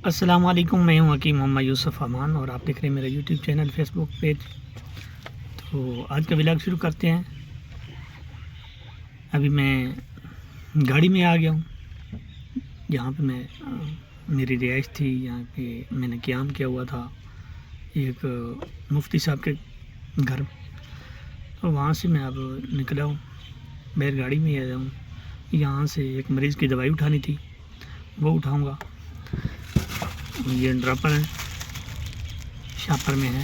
السلام علیکم، میں ہوں حکیم محمد یوسف امان اور آپ دیکھ رہے ہیں میرا یوٹیوب چینل فیس بک پیج۔ تو آج کا ولاگ شروع کرتے ہیں۔ ابھی میں گاڑی میں آ گیا ہوں جہاں پہ میری رہائش تھی، یہاں پہ میں نے قیام کیا ہوا تھا ایک مفتی صاحب کے گھر، تو وہاں سے میں اب نکلا ہوں، بیل گاڑی میں آیا ہوں۔ یہاں سے ایک مریض کی دوائی اٹھانی تھی، وہ اٹھاؤں گا۔ یہ ڈراپر ہے، شاپر میں ہے۔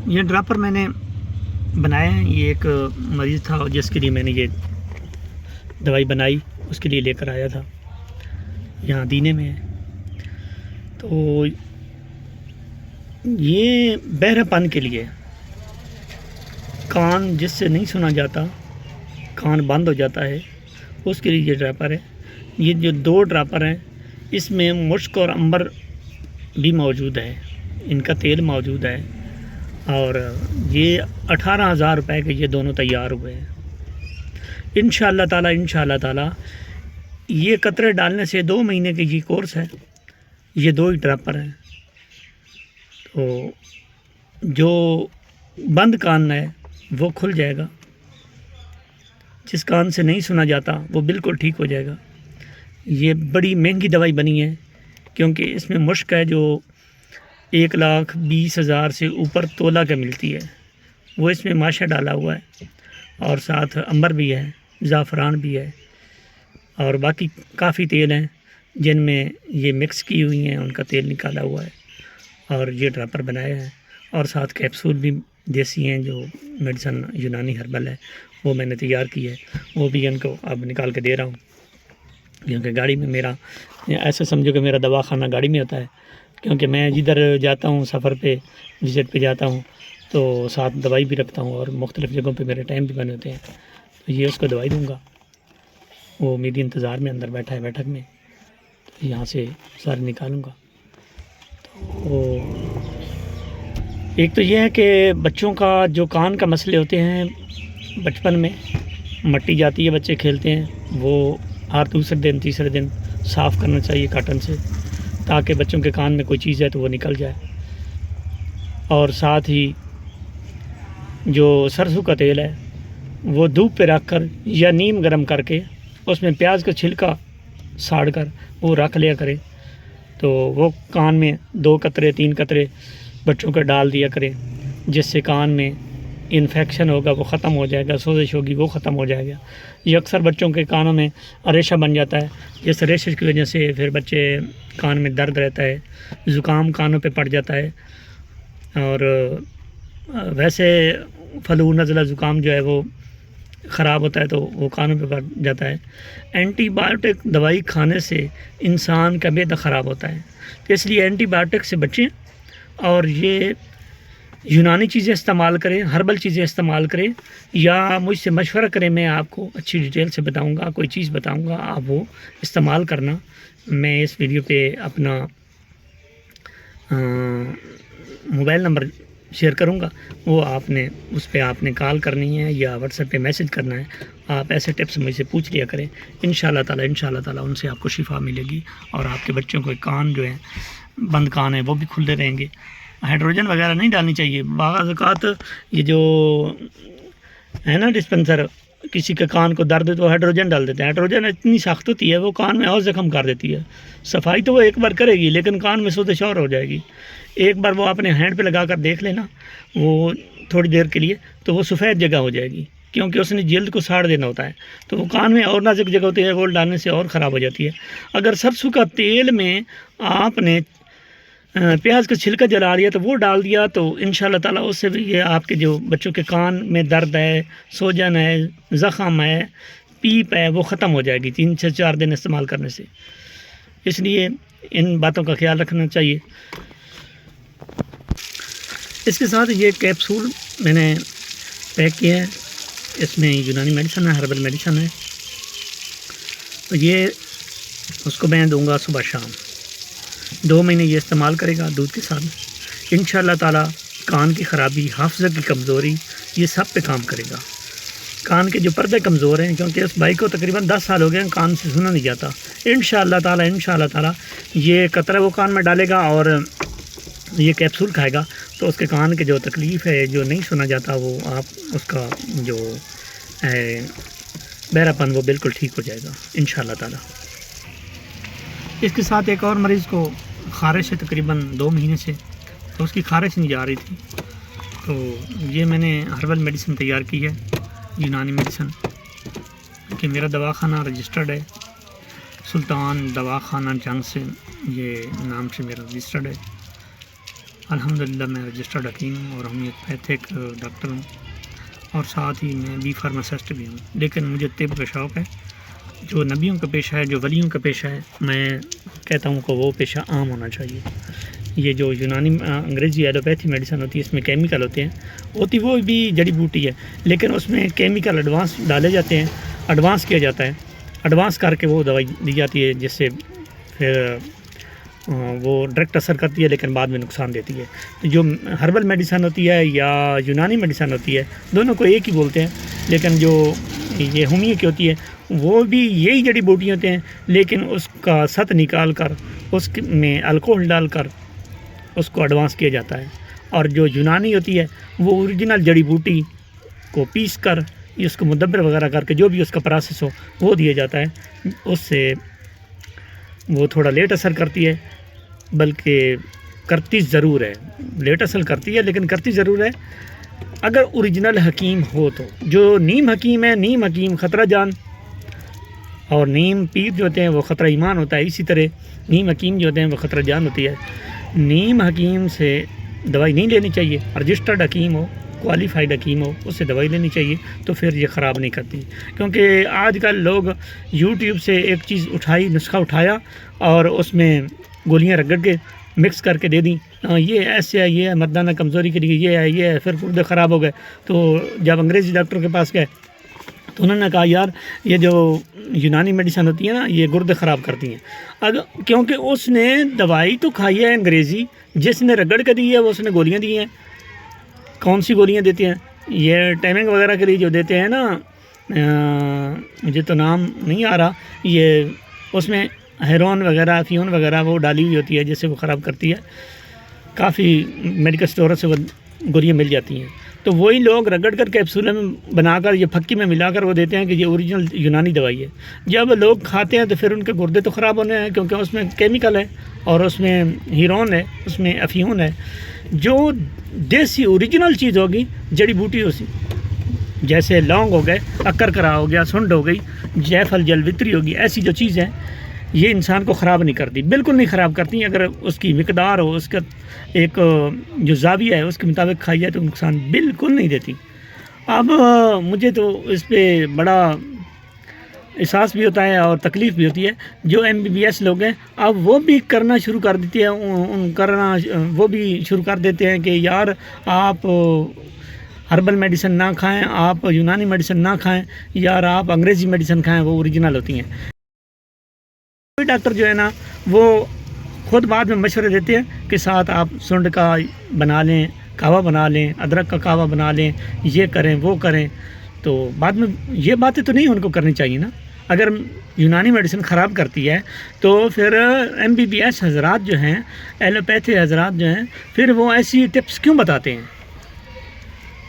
یہ ڈراپر میں نے بنایا ہے، یہ ایک مریض تھا جس کے لیے میں نے یہ دوائی بنائی، اس کے لیے لے کر آیا تھا، یہاں دینے میں ہے۔ تو یہ بہرے پن کے لیے، کان جس سے نہیں سنا جاتا، کان بند ہو جاتا ہے، اس کے لیے یہ ڈراپر ہے۔ یہ جو دو ڈراپر ہیں، اس میں مشک اور عنبر بھی موجود ہے، ان کا تیل موجود ہے، اور یہ 18,000 روپے کے یہ دونوں تیار ہوئے ہیں۔ انشاءاللہ تعالی یہ قطرے ڈالنے سے 2 مہینے کے یہ کورس ہے، یہ 2 ہی ڈراپر ہیں۔ تو جو بند کان ہے وہ کھل جائے گا، جس کان سے نہیں سنا جاتا وہ بالکل ٹھیک ہو جائے گا۔ یہ بڑی مہنگی دوائی بنی ہے، کیونکہ اس میں مشک ہے جو 1,20,000 سے اوپر تولہ کا ملتی ہے، وہ اس میں ماشا ڈالا ہوا ہے، اور ساتھ عنبر بھی ہے، زعفران بھی ہے، اور باقی کافی تیل ہیں جن میں یہ مکس کی ہوئی ہیں، ان کا تیل نکالا ہوا ہے، اور یہ ڈراپر بنایا ہے۔ اور ساتھ کیپسول بھی دیسی ہیں، جو میڈیسن یونانی ہربل ہے، وہ میں نے تیار کی ہے، وہ بھی ان کو اب نکال کے دے رہا ہوں، کیونکہ گاڑی میں میرا ایسے سمجھو کہ میرا دواخانہ گاڑی میں ہوتا ہے، کیونکہ میں جدھر جاتا ہوں سفر پہ، وزٹ پہ جاتا ہوں، تو ساتھ دوائی بھی رکھتا ہوں، اور مختلف جگہوں پہ میرے ٹائم بھی بنے ہوتے ہیں، تو یہ اس کو دوائی دوں گا۔ وہ میری انتظار میں اندر بیٹھا ہے بیٹھک میں، تو یہاں سے سارے نکالوں گا۔ تو ایک تو یہ ہے کہ بچوں کا جو کان کا مسئلے ہوتے ہیں، بچپن میں مٹی جاتی ہے، بچے کھیلتے ہیں، وہ ہر دوسرے دن تیسرے دن صاف کرنا چاہیے کاٹن سے، تاکہ بچوں کے کان میں کوئی چیز ہے تو وہ نکل جائے۔ اور ساتھ ہی جو سرسوں کا تیل ہے وہ دھوپ پہ رکھ کر یا نیم گرم کر کے اس میں پیاز کا چھلکا ساڑ کر وہ رکھ لیا کرے، تو وہ کان میں 2 قطرے 3 قطرے بچوں کا ڈال دیا کرے، جس سے کان میں انفیکشن ہوگا وہ ختم ہو جائے گا، سوزش ہوگی وہ ختم ہو جائے گا۔ یہ اکثر بچوں کے کانوں میں ریشہ بن جاتا ہے، جس ریشے کی وجہ سے پھر بچے کان میں درد رہتا ہے، زکام کانوں پہ پڑ جاتا ہے، اور ویسے فلو نزلہ زکام جو ہے وہ خراب ہوتا ہے تو وہ کانوں پہ پڑ جاتا ہے۔ اینٹی بایوٹک دوائی کھانے سے انسان کا معدہ خراب ہوتا ہے، تو اس لیے اینٹی بایوٹک سے بچیں، اور یہ یونانی چیزیں استعمال کریں، ہربل چیزیں استعمال کریں، یا مجھ سے مشورہ کریں، میں آپ کو اچھی ڈیٹیل سے بتاؤں گا، کوئی چیز بتاؤں گا، آپ وہ استعمال کرنا۔ میں اس ویڈیو پہ اپنا موبائل نمبر شیئر کروں گا، وہ اس پہ آپ نے کال کرنی ہے یا واٹس ایپ پہ میسج کرنا ہے۔ آپ ایسے ٹپس مجھ سے پوچھ لیا کریں، انشاءاللہ تعالی ان سے آپ کو شفا ملے گی، اور آپ کے بچوں کو کان جو ہیں بند کان ہیں وہ بھی کھلتے رہیں گے۔ ہائیڈروجن وغیرہ نہیں ڈالنی چاہیے۔ بعض اوقات یہ جو ہے نا ڈسپنسر، کسی کے کان کو درد ہے تو ہائیڈروجن ڈال دیتے ہیں، ہائیڈروجن اتنی سخت ہوتی ہے وہ کان میں اور زخم کر دیتی ہے۔ صفائی تو وہ ایک بار کرے گی، لیکن کان میں سوزش اور ہو جائے گی۔ ایک بار وہ اپنے ہینڈ پہ لگا کر دیکھ لینا، وہ تھوڑی دیر کے لیے، تو وہ سفید جگہ ہو جائے گی، کیونکہ اس نے جلد کو ساڑ دینا ہوتا ہے، تو وہ کان میں اور نازک جگہ ہوتی ہے، وہ ڈالنے سے اور خراب ہو جاتی ہے۔ اگر سرسوں کا تیل میں آپ نے پیاز کا چھلکا جلا لیا تو وہ ڈال دیا، تو انشاءاللہ تعالی اس سے بھی یہ آپ کے جو بچوں کے کان میں درد ہے، سوجن ہے، زخم ہے، پیپ ہے، وہ ختم ہو جائے گی 3 سے 4 دن استعمال کرنے سے۔ اس لیے ان باتوں کا خیال رکھنا چاہیے۔ اس کے ساتھ یہ کیپسول میں نے پیک کیا ہے، اس میں یونانی میڈیسن ہے، ہربل میڈیسن ہے، تو یہ اس کو میں دوں گا صبح شام، 2 مہینے یہ استعمال کرے گا دودھ کے ساتھ، انشاءاللہ تعالی کان کی خرابی، حافظہ کی کمزوری، یہ سب پہ کام کرے گا۔ کان کے جو پردے کمزور ہیں، کیونکہ اس بھائی کو تقریباً 10 سال ہو گئے ہیں، کان سے سنا نہیں جاتا. انشاءاللہ تعالی یہ قطرہ وہ کان میں ڈالے گا اور یہ کیپسول کھائے گا تو اس کے کان کے جو تکلیف ہے، جو نہیں سنا جاتا، وہ آپ اس کا جو ہے بہرا پن وہ بالکل ٹھیک ہو جائے گا انشاءاللہ تعالی. اس کے ساتھ ایک اور مریض کو خارش ہے تقریباً 2 مہینے سے، تو اس کی خارش نہیں جا رہی تھی، تو یہ میں نے ہربل میڈیسن تیار کی ہے، یونانی میڈیسن، کہ میرا دواخانہ رجسٹرڈ ہے، سلطان دواخانہ جنگ سے یہ نام سے میرا رجسٹرڈ ہے. الحمدللہ میں رجسٹرڈ حکیم ہوں اور ہومیوپیتھک ڈاکٹر ہوں، اور ساتھ ہی میں بی فارماسسٹ بھی ہوں. لیکن مجھے طب کا شوق ہے، جو نبیوں کا پیشہ ہے، جو ولیوں کا پیشہ ہے، میں کہتا ہوں کہ وہ پیشہ عام ہونا چاہیے. یہ جو یونانی انگریزی ایلوپیتھی میڈیسن ہوتی ہے، اس میں کیمیکل ہوتے ہیں، ہوتی وہ بھی جڑی بوٹی ہے، لیکن اس میں کیمیکل ایڈوانس ڈالے جاتے ہیں، ایڈوانس کیا جاتا ہے، ایڈوانس کر کے وہ دوائی دی جاتی ہے، جس سے پھر وہ ڈائریکٹ اثر کرتی ہے لیکن بعد میں نقصان دیتی ہے. جو ہربل میڈیسن ہوتی ہے یا یونانی میڈیسن ہوتی ہے، دونوں کو ایک ہی بولتے ہیں، لیکن جو یہ ہومیو کی ہوتی ہے وہ بھی یہی جڑی بوٹیاں ہوتے ہیں، لیکن اس کا ست نکال کر اس میں الکوہل ڈال کر اس کو ایڈوانس کیا جاتا ہے. اور جو یونانی ہوتی ہے وہ اوریجنل جڑی بوٹی کو پیس کر اس کو مدبر وغیرہ کر کے جو بھی اس کا پروسیس ہو وہ دیا جاتا ہے. اس سے وہ تھوڑا لیٹ اثر کرتی ہے، بلکہ کرتی ضرور ہے، لیٹ اثر کرتی ہے لیکن کرتی ضرور ہے اگر اوریجنل حکیم ہو تو. جو نیم حکیم ہے، نیم حکیم خطرہ جان، اور نیم پیر جو ہوتے ہیں وہ خطرہ ایمان ہوتا ہے. اسی طرح نیم حکیم جو ہوتے ہیں وہ خطرہ جان ہوتی ہے. نیم حکیم سے دوائی نہیں لینی چاہیے، رجسٹرڈ حکیم ہو، کوالیفائڈ حکیم ہو، اس سے دوائی لینی چاہیے، تو پھر یہ خراب نہیں کرتی. کیونکہ آج کل لوگ یوٹیوب سے ایک چیز اٹھائی، نسخہ اٹھایا اور اس میں گولیاں رگڑ کے مکس کر کے دے دیں، یہ ایسے ہے، یہ ہے مردانہ کمزوری کے لیے، یہ ہے، پھر گردے خراب ہو گئے. تو جب انگریزی ڈاکٹر کے پاس گئے تو انہوں نے کہا یار یہ جو یونانی میڈیسن ہوتی ہے نا، یہ گردے خراب کرتی ہیں. کیونکہ اس نے دوائی تو کھائی ہے انگریزی، جس نے رگڑ کے دی ہے وہ اس نے گولیاں دی ہیں. کون سی گولیاں دیتے ہیں؟ یہ ٹائمنگ وغیرہ کے لیے جو دیتے ہیں نا، مجھے تو نام نہیں آ رہا، یہ اس میں ہیرون وغیرہ، فیون وغیرہ وہ ڈالی ہوئی ہوتی ہے، جس سے وہ خراب کرتی ہے. کافی میڈیکل اسٹور سے وہ گولیاں مل جاتی ہیں. تو وہی لوگ رگڑ کر کیپسولے میں بنا کر یہ پھکی میں ملا کر وہ دیتے ہیں کہ یہ اوریجنل یونانی دوائی ہے. جب لوگ کھاتے ہیں تو پھر ان کے گردے تو خراب ہونے ہیں، کیونکہ اس میں کیمیکل ہے اور اس میں ہیرون ہے، اس میں افیون ہے. جو دیسی اوریجنل چیز ہوگی، جڑی بوٹی ہوسی، جیسے لونگ ہو گئے، اکر کرا ہو گیا، سنڈ ہو گئی، جیفل جلوتری ہوگی، ایسی جو چیزیں یہ انسان کو خراب نہیں کرتی، بالکل نہیں خراب کرتی. اگر اس کی مقدار ہو، اس کا ایک جو زاویہ ہے اس کے مطابق کھائی جائے تو نقصان بالکل نہیں دیتی. اب مجھے تو اس پہ بڑا احساس بھی ہوتا ہے اور تکلیف بھی ہوتی ہے. جو MBBS لوگ ہیں اب وہ بھی کرنا شروع کر دیتے ہیں، وہ بھی شروع کر دیتے ہیں کہ یار آپ ہربل میڈیسن نہ کھائیں، آپ یونانی میڈیسن نہ کھائیں، یار آپ انگریزی میڈیسن کھائیں، وہ اوریجنل ہوتی ہیں. ڈاکٹر جو ہے نا وہ خود بعد میں مشورے دیتے ہیں کہ ساتھ آپ سنڈ کا بنا لیں، کہوہ بنا لیں، ادرک کا کہوہ بنا لیں، یہ کریں وہ کریں. تو بعد میں یہ باتیں تو نہیں ان کو کرنی چاہیے نا. اگر یونانی میڈیسن خراب کرتی ہے تو پھر MBBS حضرات جو ہیں، ایلوپیتھی حضرات جو ہیں، پھر وہ ایسی ٹپس کیوں بتاتے ہیں؟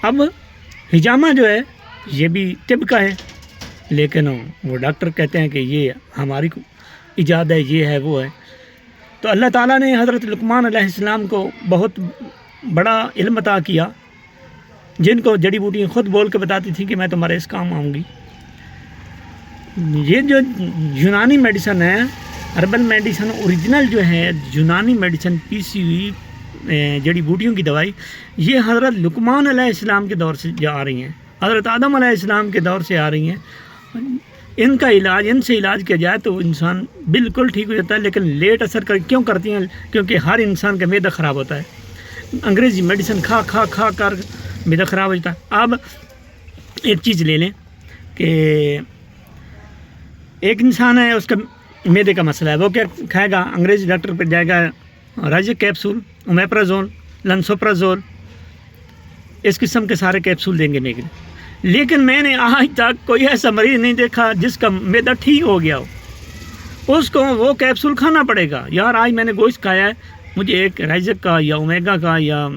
اب حجامہ جو ہے یہ بھی طب کا ہے، لیکن وہ ڈاکٹر کہتے ہیں کہ یہ ہماری ایجاد ہے، یہ ہے وہ ہے. تو اللہ تعالیٰ نے حضرت لقمان علیہ السلام کو بہت بڑا علم عطا کیا، جن کو جڑی بوٹیاں خود بول کے بتاتی تھی کہ میں تمہارے اس کام آؤں گی. یہ جو یونانی میڈیسن ہے، ہربل میڈیسن اوریجنل جو ہے، یونانی میڈیسن پیسی ہوئی جڑی بوٹیوں کی دوائی، یہ حضرت لقمان علیہ السلام کے دور سے آ رہی ہیں، حضرت آدم علیہ السلام کے دور سے آ رہی ہیں. ان کا علاج، ان سے علاج کیا جائے تو انسان بالکل ٹھیک ہو جاتا ہے. لیکن لیٹ اثر کیوں کرتی ہیں؟ کیونکہ ہر انسان کا معدہ خراب ہوتا ہے. انگریزی میڈیسن کھا کر معدہ خراب ہو جاتا ہے. اب ایک چیز لے لیں کہ ایک انسان ہے، اس کا معدے کا مسئلہ ہے، وہ کیا کھائے گا؟ انگریزی ڈاکٹر پہ جائے گا، رائزک کیپسول، اومیپرازول، لنسوپرازول، اس قسم کے سارے کیپسول دیں گے. لیکن میں نے آج تک کوئی ایسا مریض نہیں دیکھا جس کا معدہ ٹھیک ہو گیا ہو، اس کو وہ کیپسول کھانا پڑے گا۔ یار آج میں نے گوشت کھایا ہے، مجھے ایک رائزک کا یا اومیگا کا یا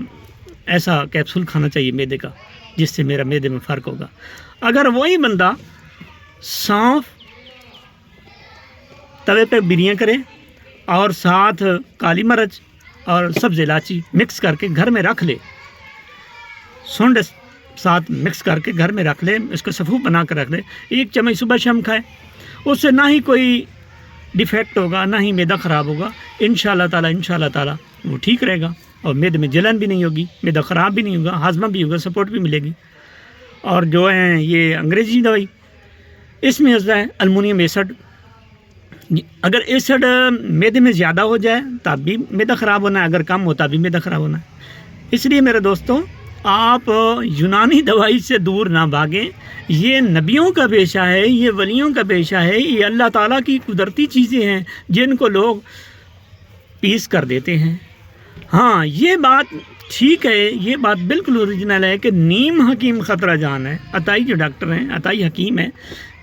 ایسا کیپسول کھانا چاہیے معدے کا، جس سے میرا معدے میں فرق ہوگا۔ اگر وہی بندہ سونف توے پہ بریاں کرے اور ساتھ کالی مرچ اور سبز الائچی مکس کر کے گھر میں رکھ لے، سونڈ ساتھ مکس کر کے گھر میں رکھ لے، اس کو سفوف بنا کر رکھ لے، 1 چمچ صبح شام کھائے، اس سے نہ ہی کوئی ڈیفیکٹ ہوگا، نہ ہی معدہ خراب ہوگا، انشاءاللہ تعالیٰ وہ ٹھیک رہے گا، اور معدے میں جلن بھی نہیں ہوگی، معدہ خراب بھی نہیں ہوگا، ہاضمہ بھی ہوگا، سپورٹ بھی ملے گی۔ اور جو ہے یہ انگریزی دوائی، اس میں ہوتا ہے المونیم ایسڈ، اگر ایسڈ معدے میں زیادہ ہو جائے تب بھی معدہ خراب ہونا ہے، اگر کم ہوتا بھی معدہ خراب ہونا ہے۔ اس لیے میرے دوستوں، آپ یونانی دوائی سے دور نہ بھاگیں، یہ نبیوں کا پیشہ ہے، یہ ولیوں کا پیشہ ہے، یہ اللہ تعالیٰ کی قدرتی چیزیں ہیں جن کو لوگ پیس کر دیتے ہیں۔ ہاں یہ بات ٹھیک ہے، یہ بات بالکل اوریجنل ہے کہ نیم حکیم خطرہ جان ہے۔ عطائی جو ڈاکٹر ہیں، عطائی حکیم ہیں،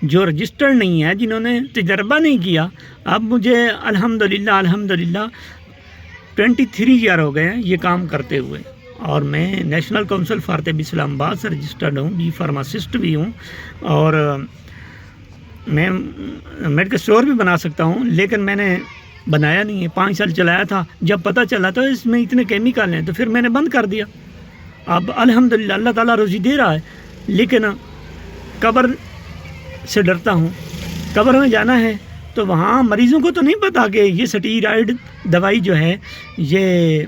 جو رجسٹرڈ نہیں ہے، جنہوں نے تجربہ نہیں کیا۔ اب مجھے الحمدللہ 23 ایئر ہو گئے ہیں یہ کام کرتے ہوئے، اور میں نیشنل کونسل فار طب اسلام آباد سے رجسٹرڈ ہوں، بی فارماسسٹ بھی ہوں، اور میں میڈیکل اسٹور بھی بنا سکتا ہوں، لیکن میں نے بنایا نہیں ہے، 5 سال چلایا تھا۔ جب پتہ چلا تو اس میں اتنے کیمیکل ہیں تو پھر میں نے بند کر دیا۔ اب الحمدللہ اللہ تعالیٰ روزی دے رہا ہے، لیکن قبر سے ڈرتا ہوں۔ قبر میں جانا ہے تو وہاں مریضوں کو تو نہیں پتا کہ یہ سٹیرائڈ دوائی جو ہے یہ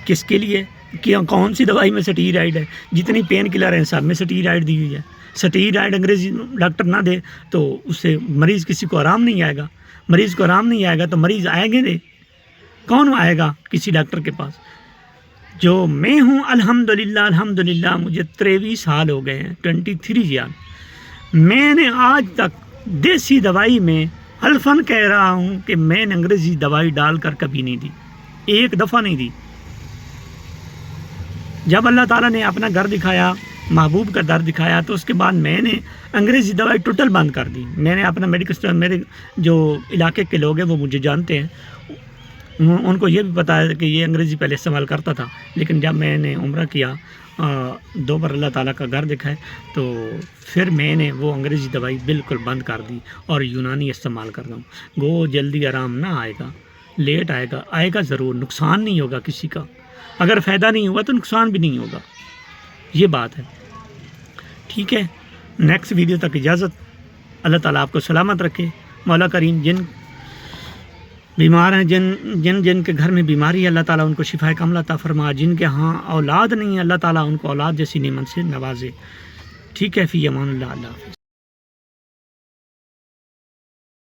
کس کے لیے، کہ کون سی دوائی میں سٹیرائڈ ہے۔ جتنی پین کلر ہیں سب میں سٹیرائڈ دی ہوئی ہے۔ سٹیرائڈ انگریزی ڈاکٹر نہ دے تو اس سے مریض کسی کو آرام نہیں آئے گا، مریض کو آرام نہیں آئے گا تو مریض آئیں گے نہیں، کون آئے گا کسی ڈاکٹر کے پاس؟ جو میں ہوں الحمدللہ مجھے 23 سال ہو گئے ہیں، 23 ایئر۔ میں نے آج تک دیسی دوائی میں حلفاً کہہ رہا ہوں کہ میں نے انگریزی دوائی ڈال کر کبھی نہیں دی، ایک دفعہ نہیں دی۔ جب اللہ تعالیٰ نے اپنا گھر دکھایا، محبوب کا در دکھایا، تو اس کے بعد میں نے انگریزی دوائی ٹوٹل بند کر دی۔ میں نے اپنا میڈیکل اسٹور، میرے جو علاقے کے لوگ ہیں وہ مجھے جانتے ہیں، ان کو یہ بھی پتا ہے کہ یہ انگریزی پہلے استعمال کرتا تھا، لیکن جب میں نے عمرہ کیا، 2 بار اللہ تعالیٰ کا گھر دکھائے، تو پھر میں نے وہ انگریزی دوائی بالکل بند کر دی اور یونانی استعمال کر رہا ہوں۔ گو جلدی آرام نہ آئے گا، لیٹ آئے گا ضرور، نقصان نہیں ہوگا کسی کا۔ اگر فائدہ نہیں ہوا تو نقصان بھی نہیں ہوگا، یہ بات ہے۔ ٹھیک ہے، نیکسٹ ویڈیو تک اجازت۔ اللہ تعالیٰ آپ کو سلامت رکھے۔ مولا کریم جن بیمار ہیں، جن کے گھر میں بیماری ہے، اللہ تعالیٰ ان کو شفا کاملہ عطا فرما۔ جن کے ہاں اولاد نہیں ہے، اللہ تعالیٰ ان کو اولاد جیسی نعمت سے نوازے۔ ٹھیک ہے، فی امان اللہ، اللہ حافظ۔